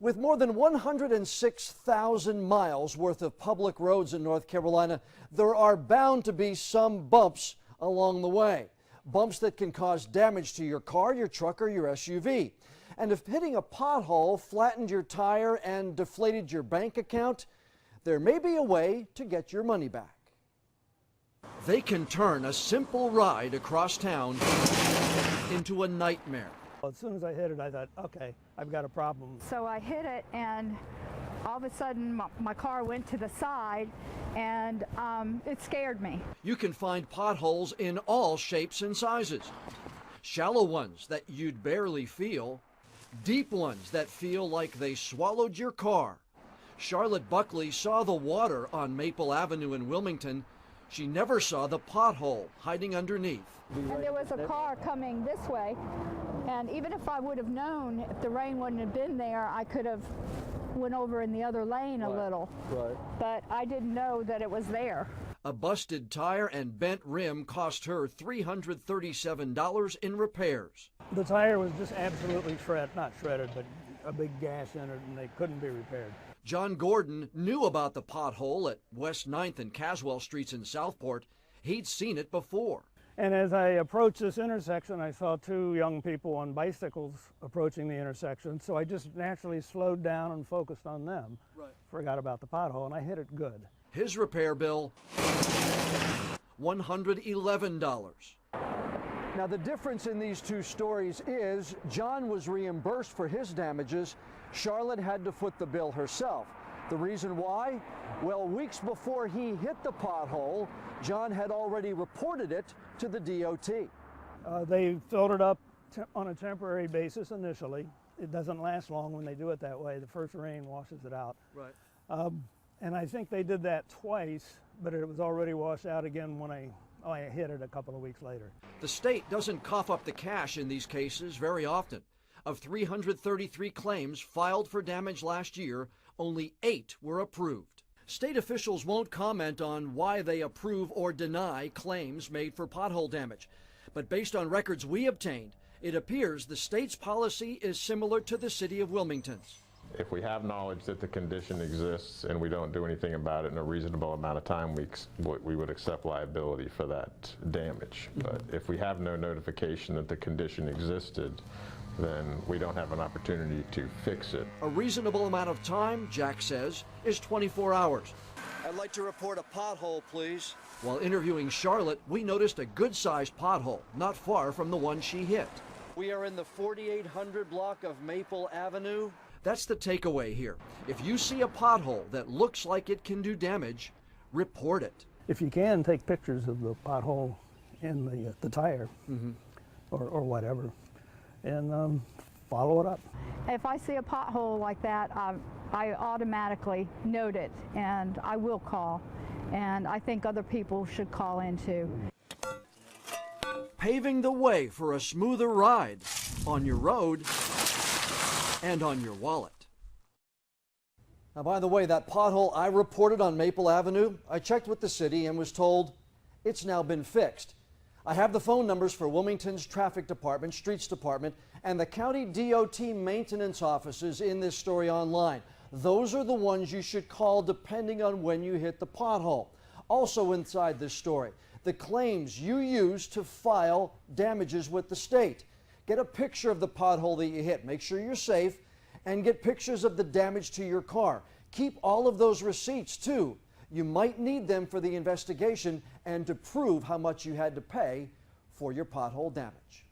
With more than 106,000 miles worth of public roads in North Carolina, there are bound to be some bumps along the way. Bumps that can cause damage to your car, your truck, or your SUV. And if hitting a pothole flattened your tire and deflated your bank account, there may be a way to get your money back. They can turn a simple ride across town into a nightmare. As soon as I hit it, I thought, okay, I've got a problem. So I hit it, and all of a sudden my car went to the side, and it scared me. You can find potholes in all shapes and sizes. Shallow ones that you'd barely feel, deep ones that feel like they swallowed your car. Charlotte Buckley saw the water on Maple Avenue in Wilmington. She never saw the pothole hiding underneath. And there was a car coming this way, and even if I would have known, if the rain wouldn't have been there, I could have went over in the other lane a little. Right. But I didn't know that it was there. A busted tire and bent rim cost her $337 in repairs. The tire was just absolutely not shredded, but a big gash in it, and they couldn't be repaired. John Gordon knew about the pothole at West 9th and Caswell Streets in Southport. He'd seen it before. And as I approached this intersection, I saw two young people on bicycles approaching the intersection, so I just naturally slowed down and focused on them. Right. Forgot about the pothole, and I hit it good. His repair bill, $111. Now, the difference in these two stories is John was reimbursed for his damages. Charlotte had to foot the bill herself. The reason why? Well, weeks before he hit the pothole, John had already reported it to the DOT. They filled it up on a temporary basis initially. It doesn't last long when they do it that way. The first rain washes it out. Right. And I think they did that twice, but it was already washed out again when I hit it a couple of weeks later. The state doesn't cough up the cash in these cases very often. Of 333 claims filed for damage last year, only 8 were approved. State officials won't comment on why they approve or deny claims made for pothole damage. But based on records we obtained, it appears the state's policy is similar to the city of Wilmington's. If we have knowledge that the condition exists and we don't do anything about it in a reasonable amount of time, we would accept liability for that damage. But if we have no notification that the condition existed, then we don't have an opportunity to fix it. A reasonable amount of time, Jack says, is 24 hours. I'd like to report a pothole, please. While interviewing Charlotte, we noticed a good-sized pothole not far from the one she hit. We are in the 4800 block of Maple Avenue. That's the takeaway here. If you see a pothole that looks like it can do damage, report it. If you can, take pictures of the pothole in the tire or whatever, and follow it up. If I see a pothole like that, I automatically note it, and I will call. And I think other people should call in too. Paving the way for a smoother ride on your road and on your wallet. Now, by the way, that pothole I reported on Maple Avenue, I checked with the city and was told it's now been fixed. I have the phone numbers for Wilmington's Traffic Department, Streets Department, and the County DOT maintenance offices in this story online. Those are the ones you should call depending on when you hit the pothole. Also inside this story, the claims you use to file damages with the state. Get a picture of the pothole that you hit. Make sure you're safe, and get pictures of the damage to your car. Keep all of those receipts too. You might need them for the investigation and to prove how much you had to pay for your pothole damage.